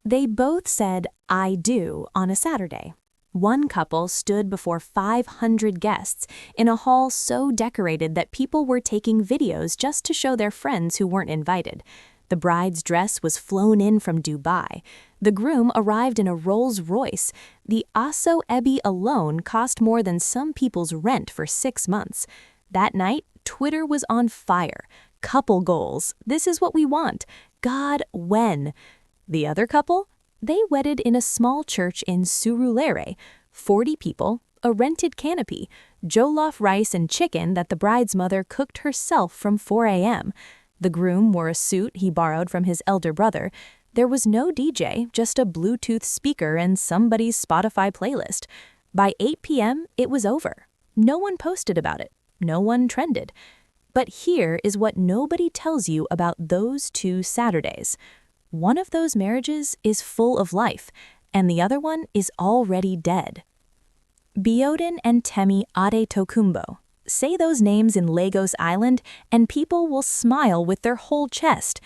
They both said, "I do," on a Saturday. One couple stood before 500 guests in a hall so decorated that people were taking videos just to show their friends who weren't invited. The bride's dress was flown in from Dubai. The groom arrived in a Rolls-Royce. The Aso Ebi alone cost more than some people's rent for 6 months. That night, Twitter was on fire. Couple goals. This is what we want. God, when? The other couple? They wedded in a small church in Surulere. 40 people, a rented canopy, jollof rice and chicken that the bride's mother cooked herself from 4 a.m. The groom wore a suit he borrowed from his elder brother. There was no DJ, just a Bluetooth speaker and somebody's Spotify playlist. By 8 p.m., it was over. No one posted about it. No one trended. But here is what nobody tells you about those 2 Saturdays. One of those marriages is full of life, and the other one is already dead. Biodun and Temi Adetokunbo. Say those names in Lagos Island, and people will smile with their whole chest.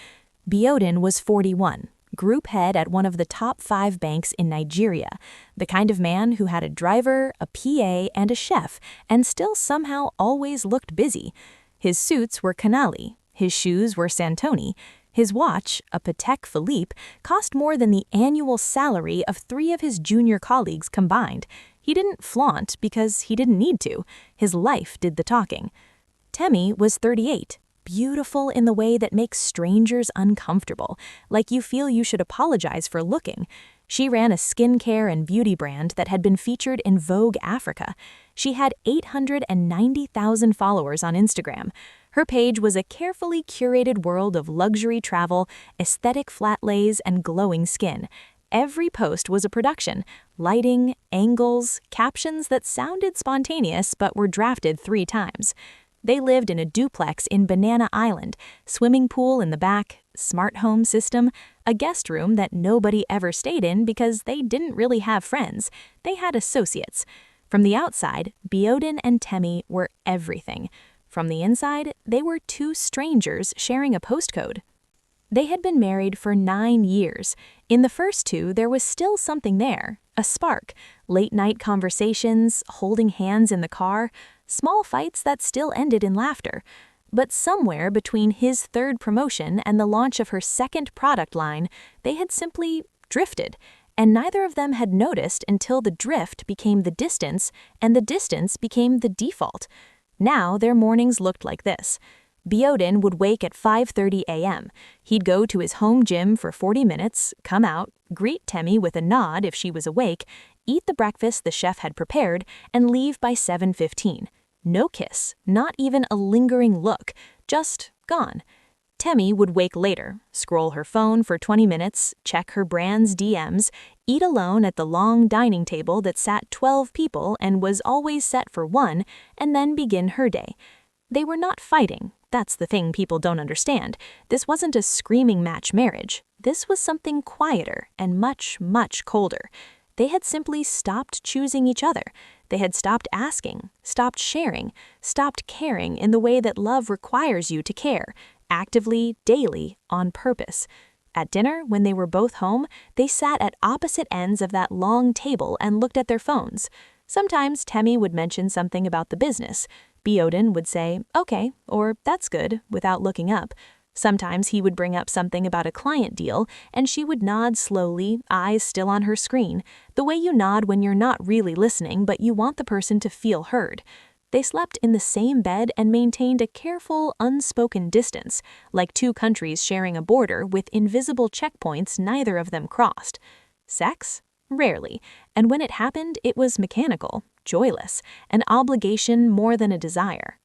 Biodun was 41, group head at one of the top 5 banks in Nigeria, the kind of man who had a driver, a PA, and a chef, and still somehow always looked busy. His suits were Canali, his shoes were Santoni. His watch, a Patek Philippe, cost more than the annual salary of 3 of his junior colleagues combined. He didn't flaunt because he didn't need to. His life did the talking. Temi was 38, beautiful in the way that makes strangers uncomfortable, like you feel you should apologize for looking. She ran a skincare and beauty brand that had been featured in Vogue Africa. She had 890,000 followers on Instagram. Her page was a carefully curated world of luxury travel, aesthetic flat lays, and glowing skin. Every post was a production, lighting, angles, captions that sounded spontaneous but were drafted 3 times. They lived in a duplex in Banana Island, swimming pool in the back, smart home system, a guest room that nobody ever stayed in because they didn't really have friends. They had associates. From the outside, Biodun and Temi were everything. From the inside, they were 2 strangers sharing a postcode. They had been married for 9 years. In the first 2, there was still something there, a spark, late-night conversations, holding hands in the car, small fights that still ended in laughter. But somewhere between his 3rd promotion and the launch of her 2nd product line, they had simply drifted, and neither of them had noticed until the drift became the distance, and the distance became the default. Now their mornings looked like this. Biodun would wake at 5:30 a.m. He'd go to his home gym for 40 minutes, come out, greet Temi with a nod if she was awake, eat the breakfast the chef had prepared, and leave by 7:15. No kiss, not even a lingering look, just gone. Temi would wake later, scroll her phone for 20 minutes, check her brand's DMs, eat alone at the long dining table that sat 12 people and was always set for 1, and then begin her day. They were not fighting. That's the thing people don't understand. This wasn't a screaming match marriage. This was something quieter and much, much colder. They had simply stopped choosing each other. They had stopped asking, stopped sharing, stopped caring in the way that love requires you to care, actively, daily, on purpose. At dinner, when they were both home, they sat at opposite ends of that long table and looked at their phones. Sometimes Temi would mention something about the business. Biodun would say, "Okay," or "That's good," without looking up. Sometimes he would bring up something about a client deal, and she would nod slowly, eyes still on her screen, the way you nod when you're not really listening but you want the person to feel heard. They slept in the same bed and maintained a careful, unspoken distance, like 2 countries sharing a border with invisible checkpoints neither of them crossed. Sex? Rarely, and when it happened, it was mechanical, joyless, an obligation more than a desire.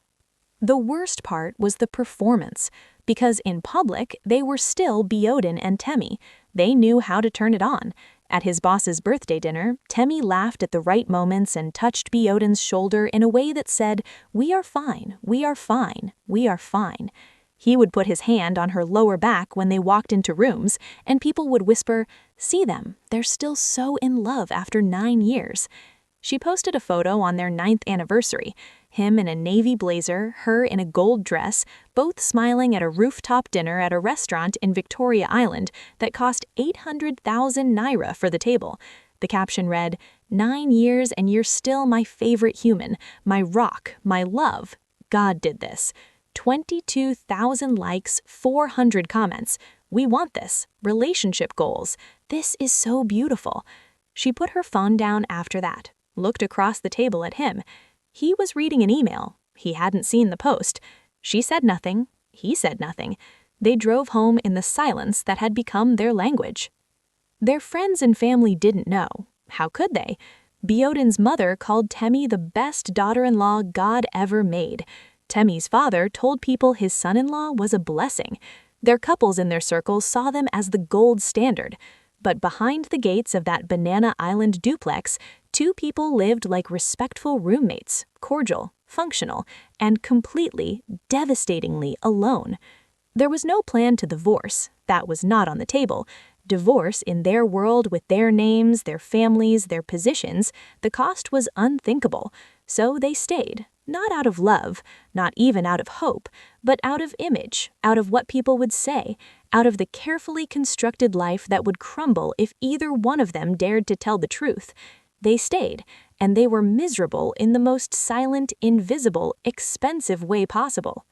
The worst part was the performance, because in public, they were still Biodun and Temi. They knew how to turn it on. At his boss's birthday dinner, Temi laughed at the right moments and touched Biodun's shoulder in a way that said, "We are fine, we are fine, we are fine." He would put his hand on her lower back when they walked into rooms, and people would whisper, "See them, they're still so in love after 9 years." She posted a photo on their 9th anniversary. him in a navy blazer, her in a gold dress, both smiling at a rooftop dinner at a restaurant in Victoria Island that cost 800,000 naira for the table. The caption read, "9 years and you're still my favorite human, my rock, my love. God did this." 22,000 likes, 400 comments. "We want this. Relationship goals. This is so beautiful." She put her phone down after that, looked across the table at him. He was reading an email. He hadn't seen the post. She said nothing. He said nothing. They drove home in the silence that had become their language. Their friends and family didn't know. How could they? Biodun's mother called Temi the best daughter-in-law God ever made. Temi's father told people his son-in-law was a blessing. Their couples in their circles saw them as the gold standard. But behind the gates of that Banana Island duplex, two people lived like respectful roommates, cordial, functional, and completely, devastatingly alone. There was no plan to divorce. That was not on the table. Divorce in their world with their names, their families, their positions, the cost was unthinkable. So they stayed, not out of love, not even out of hope, but out of image, out of what people would say, out of the carefully constructed life that would crumble if either one of them dared to tell the truth. They stayed, and they were miserable in the most silent, invisible, expensive way possible.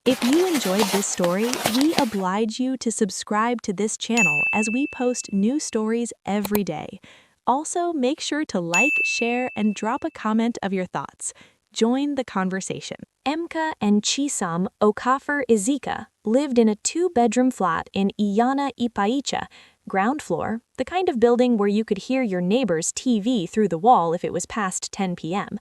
If you enjoyed this story, we oblige you to subscribe to this channel as we post new stories every day. Also, make sure to like, share, and drop a comment of your thoughts. Join the conversation. Emka and Chisam Okafor Izika lived in a 2-bedroom flat in Iyana Ipaicha, ground floor, the kind of building where you could hear your neighbor's TV through the wall if it was past 10 p.m.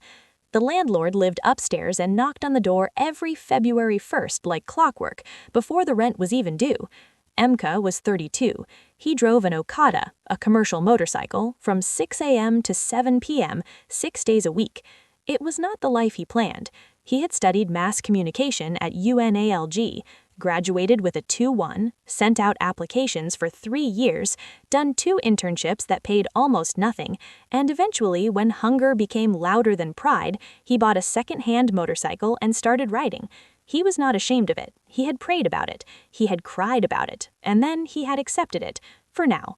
The landlord lived upstairs and knocked on the door every February 1st like clockwork, before the rent was even due. Emka was 32. He drove an Okada, a commercial motorcycle, from 6 a.m. to 7 p.m., 6 days a week. It was not the life he planned. He had studied mass communication at UNALG, graduated with a 2-1, sent out applications for 3 years, done 2 internships that paid almost nothing, and eventually, when hunger became louder than pride, he bought a second-hand motorcycle and started riding. He was not ashamed of it. He had prayed about it. He had cried about it. And then he had accepted it, for now.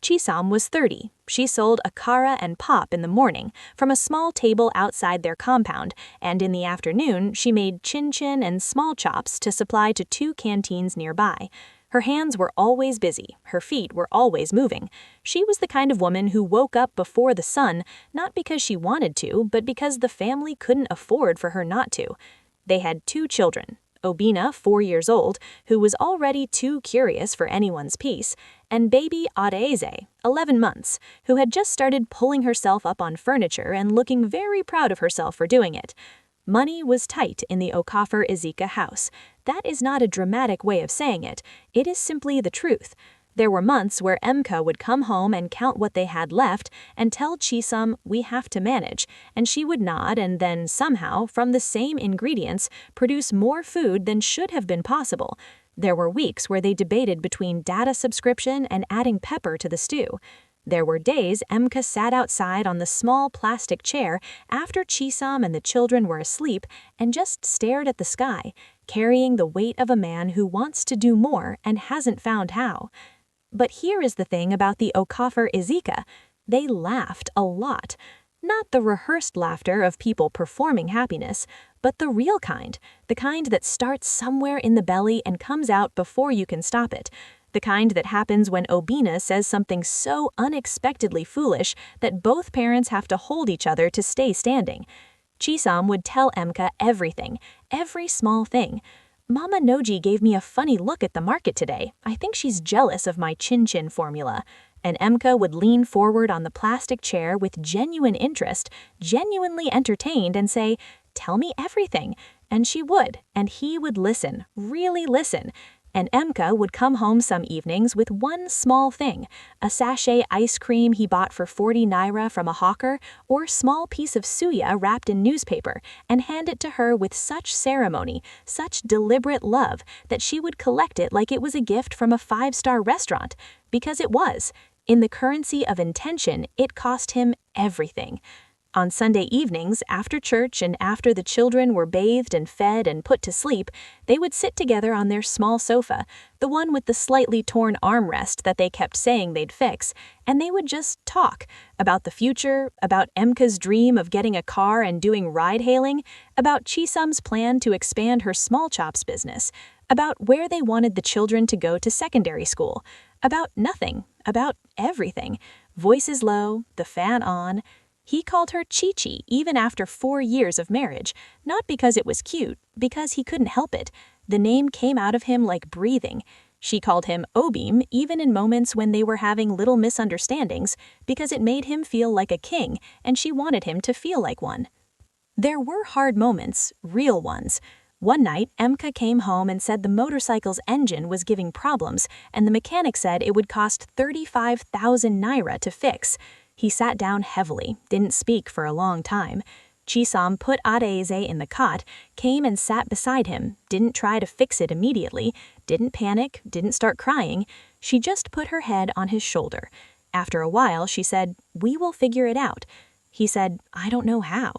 Chisam was 30. She sold akara and pop in the morning from a small table outside their compound, and in the afternoon she made chin-chin and small chops to supply to 2 canteens nearby. Her hands were always busy, her feet were always moving. She was the kind of woman who woke up before the sun, not because she wanted to, but because the family couldn't afford for her not to. They had 2 children. Obina, 4 years old, who was already too curious for anyone's peace, and baby Adeze, 11 months, who had just started pulling herself up on furniture and looking very proud of herself for doing it. Money was tight in the Okafor Izika house. That is not a dramatic way of saying it. It is simply the truth. There were months where Emka would come home and count what they had left and tell Chisam, "We have to manage," and she would nod and then somehow, from the same ingredients, produce more food than should have been possible. There were weeks where they debated between data subscription and adding pepper to the stew. There were days Emka sat outside on the small plastic chair after Chisam and the children were asleep and just stared at the sky, carrying the weight of a man who wants to do more and hasn't found how. But here is the thing about the Okafor Izika. They laughed a lot. Not the rehearsed laughter of people performing happiness, but the real kind, the kind that starts somewhere in the belly and comes out before you can stop it. The kind that happens when Obina says something so unexpectedly foolish that both parents have to hold each other to stay standing. Chisam would tell Emka everything, every small thing. "Mama Noji gave me a funny look at the market today. I think she's jealous of my chin-chin formula." And Emka would lean forward on the plastic chair with genuine interest, genuinely entertained, and say, "Tell me everything." And she would, and he would listen, really listen. And Emka would come home some evenings with one small thing, a sachet ice cream he bought for 40 naira from a hawker, or small piece of suya wrapped in newspaper, and hand it to her with such ceremony, such deliberate love, that she would collect it like it was a gift from a 5-star restaurant. Because it was. In the currency of intention, it cost him everything. On Sunday evenings, after church and after the children were bathed and fed and put to sleep, they would sit together on their small sofa, the one with the slightly torn armrest that they kept saying they'd fix, and they would just talk about the future, about Emka's dream of getting a car and doing ride-hailing, about Chisum's plan to expand her small chops business, about where they wanted the children to go to secondary school, about nothing, about everything. Voices low, the fan on. He called her Chi-Chi even after 4 years of marriage, not because it was cute, because he couldn't help it. The name came out of him like breathing. She called him Obim even in moments when they were having little misunderstandings, because it made him feel like a king and she wanted him to feel like one. There were hard moments, real ones. One night, Emka came home and said the motorcycle's engine was giving problems, and the mechanic said it would cost 35,000 naira to fix. He sat down heavily, didn't speak for a long time. Chisum put Adeze in the cot, came and sat beside him, didn't try to fix it immediately, didn't panic, didn't start crying. She just put her head on his shoulder. After a while, she said, "We will figure it out." He said, "I don't know how."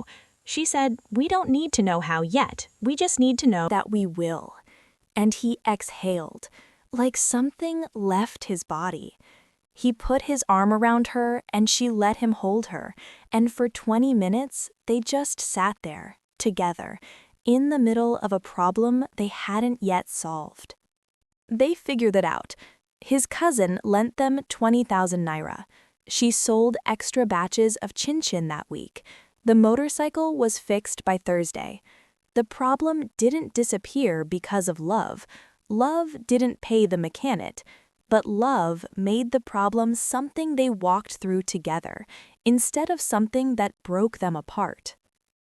She said, "We don't need to know how yet. We just need to know that we will." And he exhaled, like something left his body. He put his arm around her and she let him hold her, and for 20 minutes they just sat there, together, in the middle of a problem they hadn't yet solved. They figured it out. His cousin lent them 20,000 naira. She sold extra batches of chin-chin that week. The motorcycle was fixed by Thursday. The problem didn't disappear because of love. Love didn't pay the mechanic. But love made the problem something they walked through together, instead of something that broke them apart.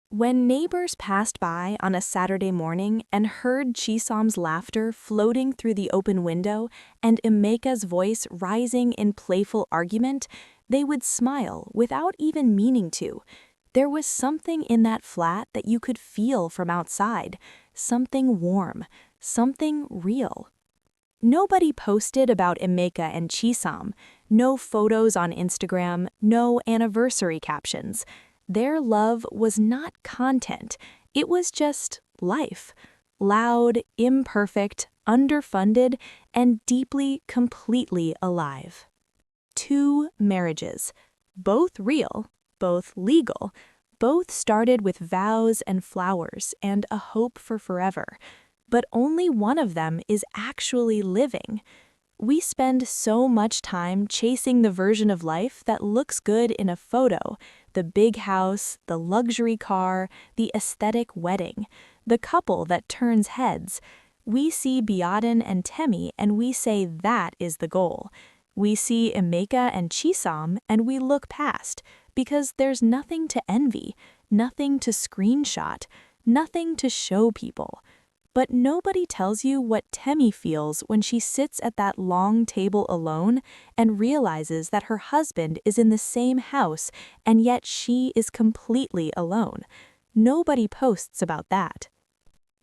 When neighbors passed by on a Saturday morning and heard Chisum's laughter floating through the open window and Emeka's voice rising in playful argument, they would smile without even meaning to. There was something in that flat that you could feel from outside, something warm, something real. Nobody posted about Emeka and Chisum, no photos on Instagram, no anniversary captions. Their love was not content, it was just life. Loud, imperfect, underfunded, and deeply, completely alive. 2 marriages, both real, both legal, both started with vows and flowers and a hope for forever. But only one of them is actually living. We spend so much time chasing the version of life that looks good in a photo, the big house, the luxury car, the aesthetic wedding, the couple that turns heads. We see Biaden and Temi and we say that is the goal. We see Emeka and Chisum and we look past, because there's nothing to envy, nothing to screenshot, nothing to show people. But nobody tells you what Temi feels when she sits at that long table alone and realizes that her husband is in the same house and yet she is completely alone. Nobody posts about that.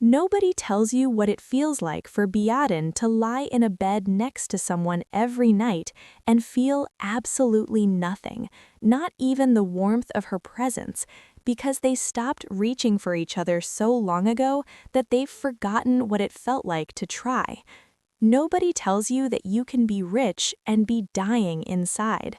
Nobody tells you what it feels like for Biaden to lie in a bed next to someone every night and feel absolutely nothing, not even the warmth of her presence, because they stopped reaching for each other so long ago that they've forgotten what it felt like to try. Nobody tells you that you can be rich and be dying inside.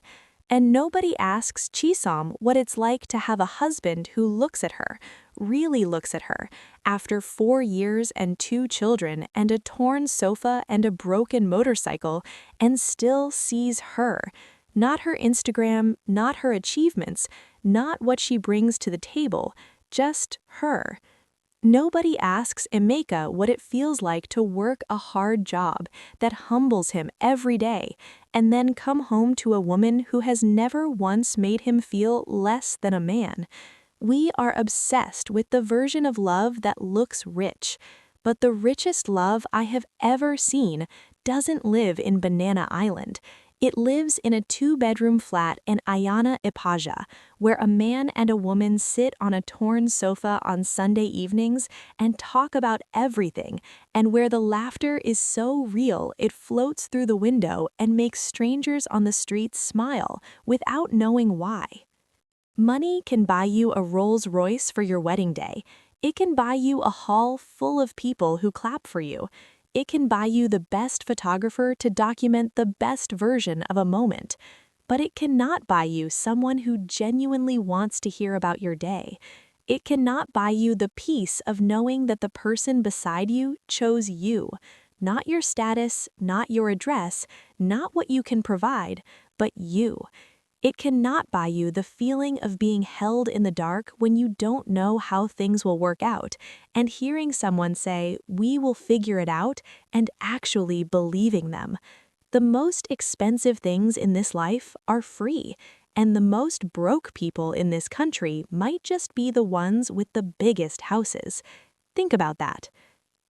And nobody asks Chisum what it's like to have a husband who looks at her, really looks at her, after 4 years and 2 children and a torn sofa and a broken motorcycle, and still sees her. Not her Instagram, not her achievements, not what she brings to the table, just her. Nobody asks Emeka what it feels like to work a hard job that humbles him every day, and then come home to a woman who has never once made him feel less than a man. We are obsessed with the version of love that looks rich, but the richest love I have ever seen doesn't live in Banana Island. It lives in a 2-bedroom flat in Ayana Ipaja, where a man and a woman sit on a torn sofa on Sunday evenings and talk about everything, and where the laughter is so real it floats through the window and makes strangers on the street smile without knowing why. Money can buy you a Rolls-Royce for your wedding day. It can buy you a hall full of people who clap for you. It can buy you the best photographer to document the best version of a moment. But it cannot buy you someone who genuinely wants to hear about your day. It cannot buy you the peace of knowing that the person beside you chose you. Not your status, not your address, not what you can provide, but you. It cannot buy you the feeling of being held in the dark when you don't know how things will work out, and hearing someone say, "We will figure it out," and actually believing them. The most expensive things in this life are free, and the most broke people in this country might just be the ones with the biggest houses. Think about that.